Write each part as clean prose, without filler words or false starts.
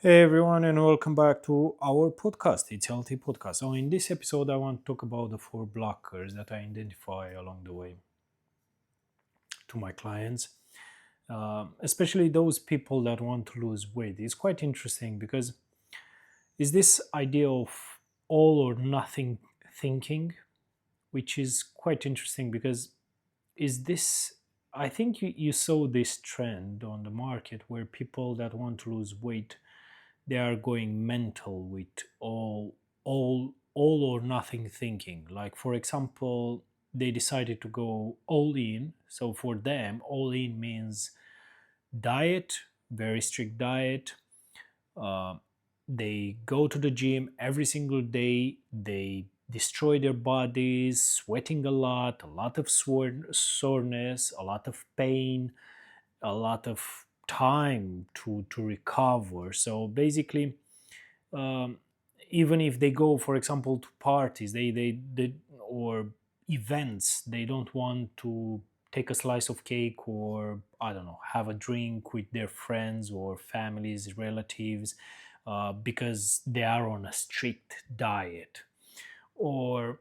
Hey everyone, and welcome back to our podcast. It's Healthy Podcast. So, in this episode, I want to talk about the four blockers that I identify along the way to my clients, especially those people that want to lose weight. It's quite interesting because is this idea of all or nothing thinking, which is quite interesting because is this I think you saw this trend on the market where people that want to lose weight, they are going mental with all or nothing thinking. Like, for example, they decided to go all in. So for them, all in means diet, very strict diet. uh, they go to the gym every single day. They destroy their bodies, sweating a lot of soreness, a lot of pain, a lot of time to recover. So basically, um, even if they go, for example, to parties, they or events, they don't want to take a slice of cake or, I don't know, have a drink with their friends or families, relatives, because they are on a strict diet. Or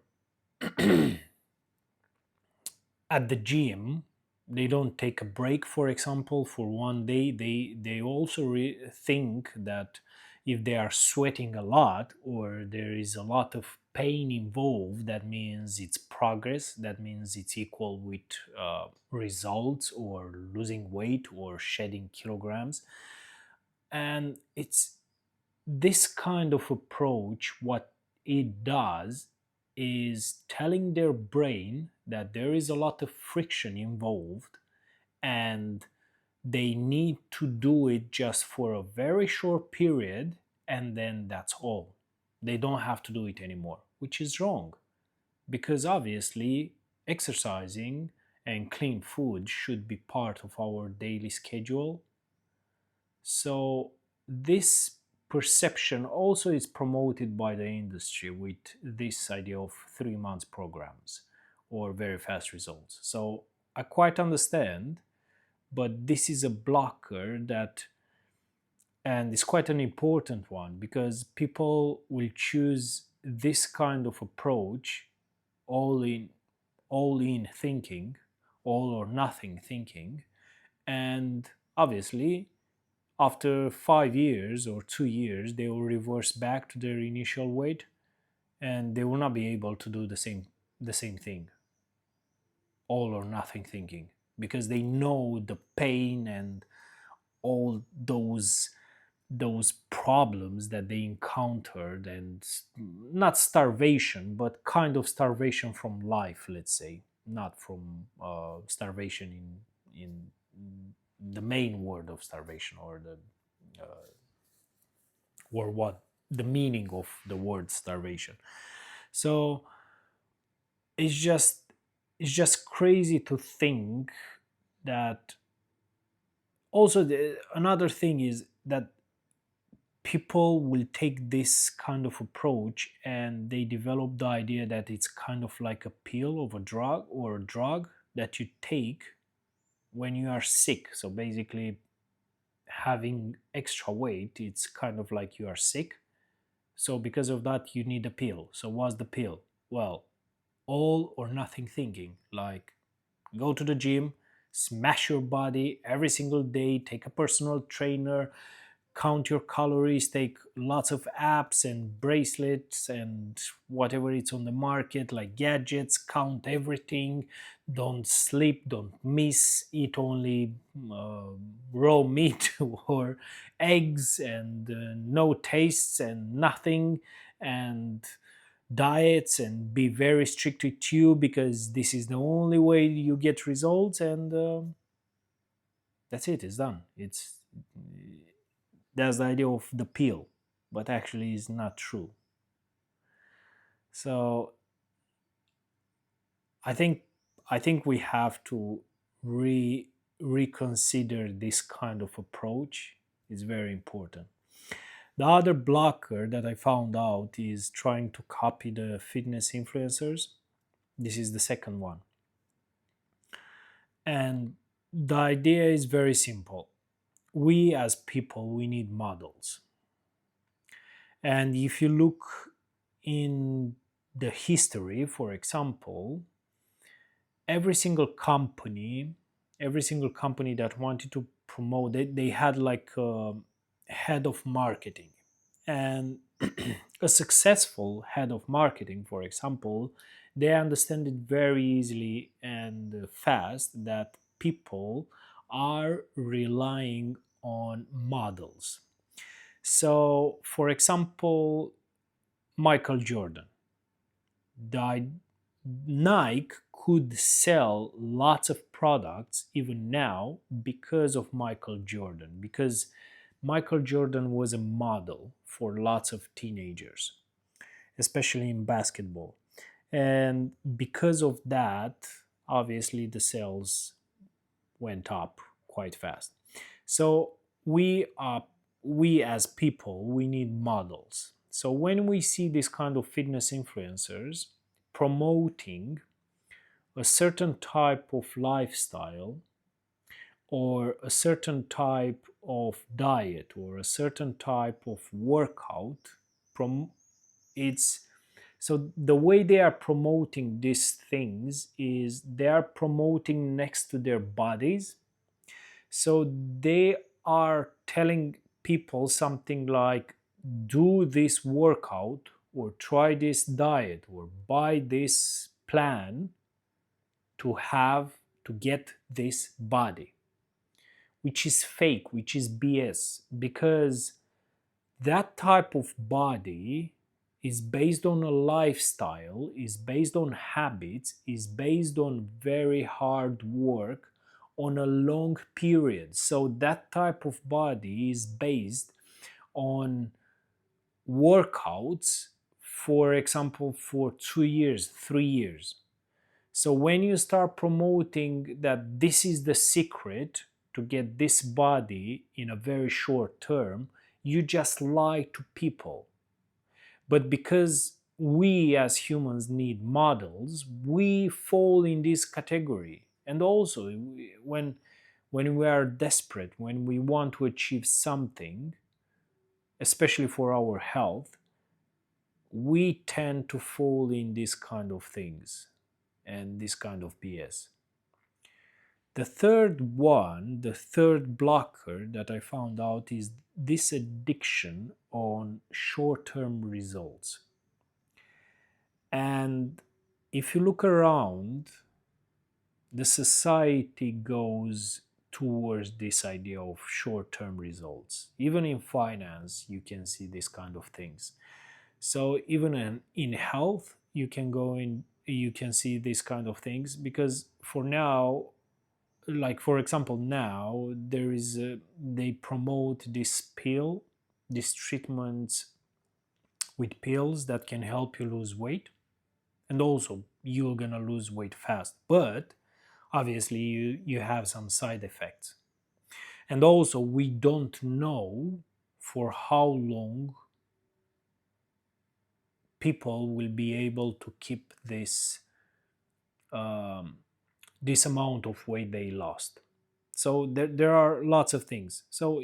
at the gym, they don't take a break, for example, for one day. They also think that if they are sweating a lot or there is a lot of pain involved, that means it's progress, that means it's equal with results or losing weight or shedding kilograms. And it's this kind of approach, what it does is telling their brain that there is a lot of friction involved, and they need to do it just for a very short period, and then that's all. They don't have to do it anymore, which is wrong, because obviously exercising and clean food should be part of our daily schedule. So this perception also is promoted by the industry with this idea of 3 months programs or very fast results. So I quite understand, but this is a blocker that, and it's quite an important one, because people will choose this kind of approach, all in all in thinking, all or nothing thinking, and obviously after 5 years or 2 years, they will reverse back to their initial weight, and they will not be able to do the same thing, all or nothing thinking, because they know the pain and all those problems that they encountered, and not starvation, but kind of starvation from life, let's say, not from starvation in the main word of starvation, or the or what the meaning of the word starvation. So it's just it's just crazy to think that. Also, another thing is that people will take this kind of approach and they develop the idea that it's kind of like a pill of a drug, or a drug that you take when you are sick. So basically, having extra weight, it's kind of like you are sick. So because of that, you need a pill. So what's the pill? Well, all or nothing thinking. Like, go to the gym, smash your body every single day, take a personal trainer, count your calories, take lots of apps and bracelets and whatever it's on the market, like gadgets, count everything, don't sleep, don't miss, eat only uh, raw meat or eggs, and no tastes and nothing, and diets, and be very strict with you because this is the only way you get results. And that's it, it's done. That's the idea of the pill, but actually is not true. So I think I think we have to reconsider this kind of approach. It's very important. The other blocker that I found out is trying to copy the fitness influencers. This is the second one. And the idea is very simple. We as people, we need models. And if you look in the history, for example, every single company, every single company that wanted to promote it, they had like a head of marketing. And a successful head of marketing, for example, they understand it very easily and fast that people are relying on models. So, for example, Michael Jordan died. Nike could sell lots of products even now because of Michael Jordan, because Michael Jordan was a model for lots of teenagers, especially in basketball. And because of that, obviously the sales went up quite fast. So we as people, we need models. So when we see this kind of fitness influencers promoting a certain type of lifestyle or a certain type of diet or a certain type of workout, from it's so the way they are promoting these things is they are promoting next to their bodies. So they are telling people something like, do this workout or try this diet or buy this plan to have to get this body, which is fake, which is BS, because that type of body is based on a lifestyle, is based on habits, is based on very hard work on a long period. So that type of body is based on workouts, for example, for 2 years, 3 years. So when you start promoting that this is the secret to get this body in a very short term, you just lie to people. But because we as humans need models, we fall in this category. And also, when we are desperate, when we want to achieve something, especially for our health, we tend to fall in this kind of things and this kind of BS. The third one, the third blocker that I found out is this addiction on short term results. And if you look around, the society goes towards this idea of short term results. Even in finance, you can see this kind of things. So even in health, you can go in, you can see these kind of things, because for now, like for example, now there is they promote this pill, this treatment with pills that can help you lose weight, and also you're gonna lose weight fast, but obviously you have some side effects. And also we don't know for how long people will be able to keep um, this amount of weight they lost. So there are lots of things. So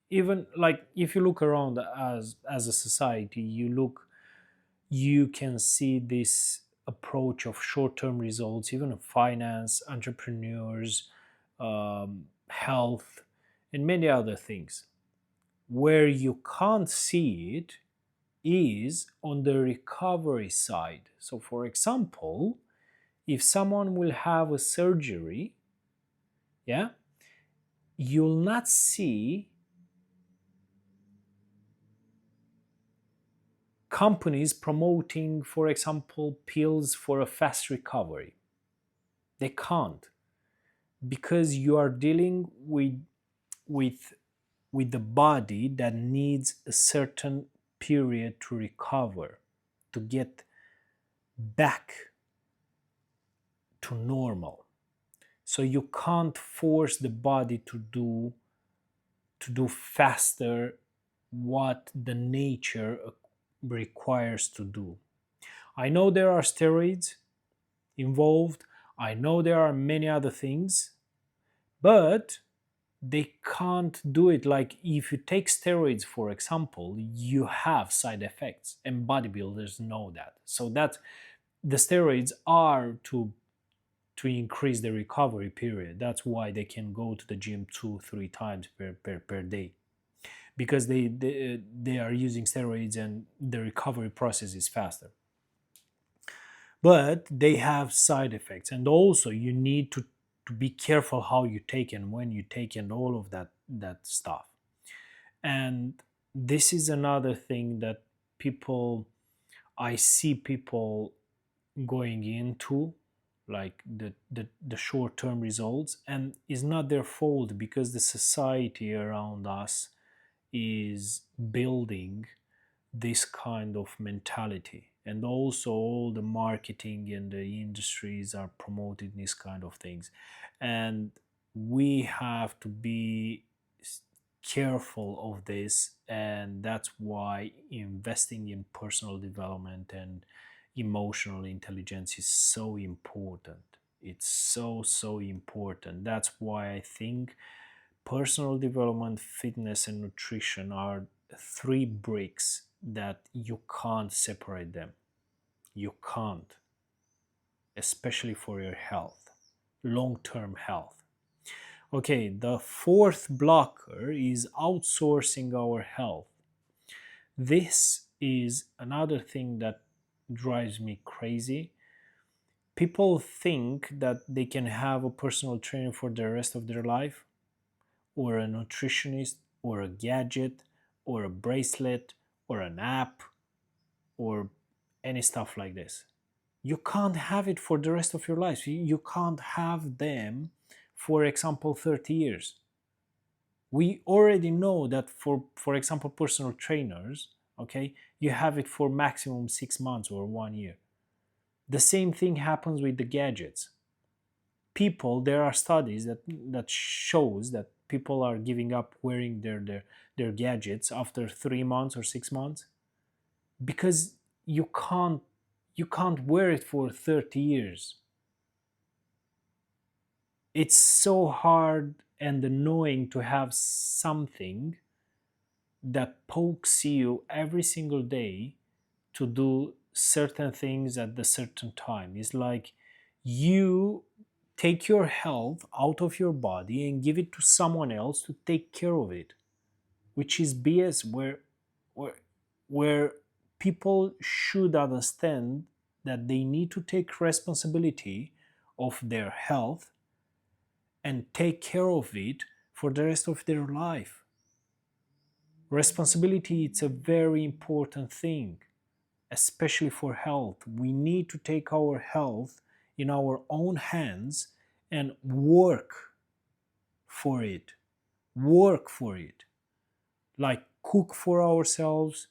even like if you look around as a society, you can see this approach of short-term results, even in finance, entrepreneurs, health, and many other things. Where you can't see it is on the recovery side. So for example, if someone will have a surgery, yeah, you'll not see companies promoting, for example, pills for a fast recovery. They can't, because you are dealing with with the body that needs a certain period to recover, to get back to normal. So you can't force the body to do faster what the nature requires to do. I know there are steroids involved. I know there are many other things, but they can't do it. Like if you take steroids, for example, you have side effects, and bodybuilders know that. So that the steroids are to increase the recovery period. That's why they can go to the gym 2 3 times per day, because they are using steroids and the recovery process is faster. But they have side effects, and also you need to be careful how you take and when you take and all of that stuff. And this is another thing that people I see people going into, like the short-term results, and it's not their fault because the society around us is building this kind of mentality, and also all the marketing and the industries are promoting these kind of things. And we have to be careful of this, and that's why investing in personal development and emotional intelligence is so important. It's so important. That's why I think personal development, fitness, and nutrition are three bricks that you can't separate them. You can't, especially for your health, long term health. Okay, the fourth blocker is outsourcing our health. This is another thing that drives me crazy. People think that they can have a personal trainer for the rest of their life, or a nutritionist, or a gadget, or a bracelet, or an app, or any stuff like this. You can't have it for the rest of your life. You can't have them, for example, 30 years. We already know that for example, personal trainers, okay, you have it for maximum 6 months or 1 year. The same thing happens with the gadgets. People, there are studies that shows that people are giving up wearing their gadgets after 3 months or 6 months, because you can't wear it for 30 years. It's so hard and annoying to have something that pokes you every single day to do certain things at the certain time. It's like you take your health out of your body and give it to someone else to take care of it, which is BS. Where where people should understand that they need to take responsibility of their health and take care of it for the rest of their life. Responsibility, it's a very important thing, especially for health. We need to take our health in our own hands and work for it. Work for it. Like cook for ourselves,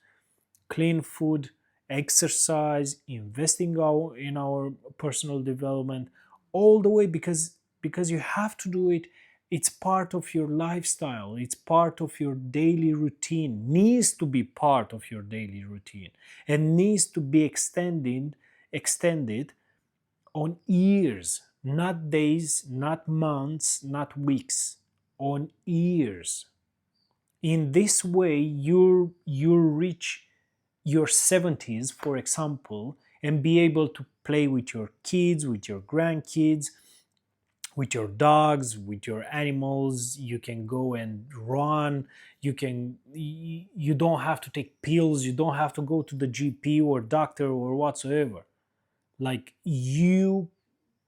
clean food, exercise, investing in our personal development, all the way, because you have to do it. It's part of your lifestyle. It's part of your daily routine. Needs to be part of your daily routine, and needs to be extended on years, not days, not months, not weeks, on years. In this way, you reach your 70s, for example, and be able to play with your kids, with your grandkids, with your dogs, with your animals. You can go and run. You don't have to take pills. You don't have to go to the GP or doctor or whatsoever. Like you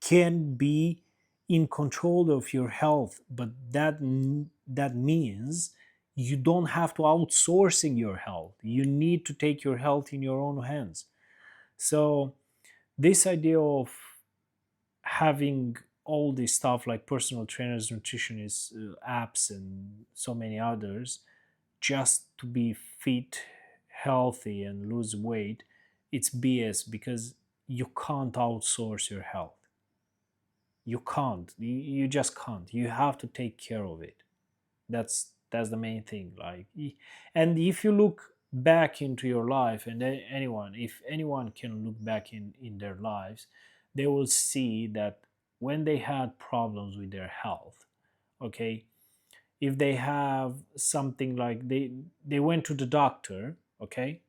can be in control of your health, but that means you don't have to outsourcing your health. You need to take your health in your own hands. So this idea of having all this stuff like personal trainers, nutritionists, apps, and so many others just to be fit, healthy, and lose weight, it's BS, because you can't outsource your health. You can't. You just can't. You have to take care of it. That's the main thing. Like, and if you look back into your life, and anyone, if anyone can look back in their lives, they will see that when they had problems with their health, okay, if they have something like they went to the doctor, okay,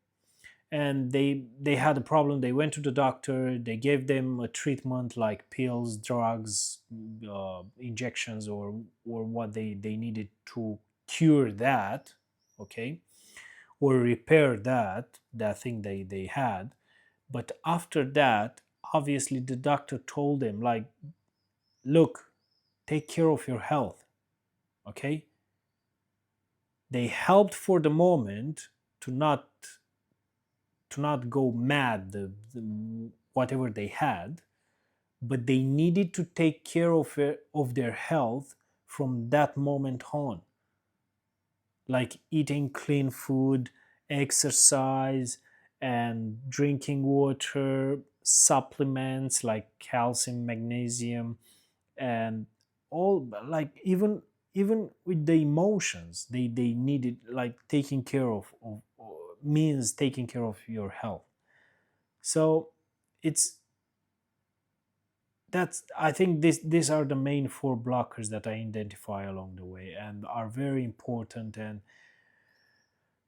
and they had a problem, they went to the doctor, they gave them a treatment like pills, drugs, injections, or what they needed to cure that, okay, or repair that thing they had. But after that, obviously the doctor told them like, look, take care of your health, okay. They helped for the moment to not go mad, whatever they had, but they needed to take care of their health from that moment on, like eating clean food, exercise, and drinking water, supplements like calcium, magnesium, and all, like even with the emotions, they needed like taking care of means taking care of your health. So it's that's I think these are the main four blockers that I identify along the way and are very important, and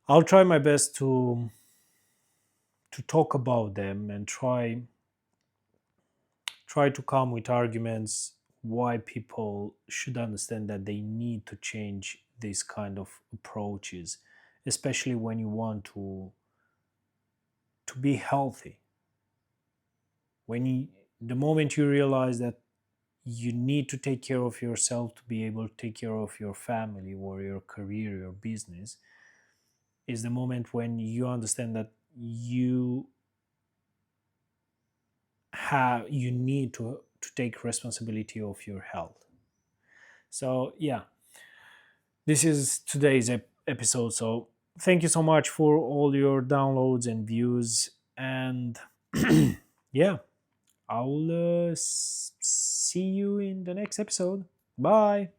I'll try my best to talk about them and try to come with arguments why people should understand that they need to change these kind of approaches, especially when you want to be healthy. When you the moment you realize that you need to take care of yourself to be able to take care of your family or your career, your business, is the moment when you understand that you need to take responsibility of your health. So yeah, this is today's episode. So thank you so much for all your downloads and views, and yeah, I'll see you in the next episode. Bye.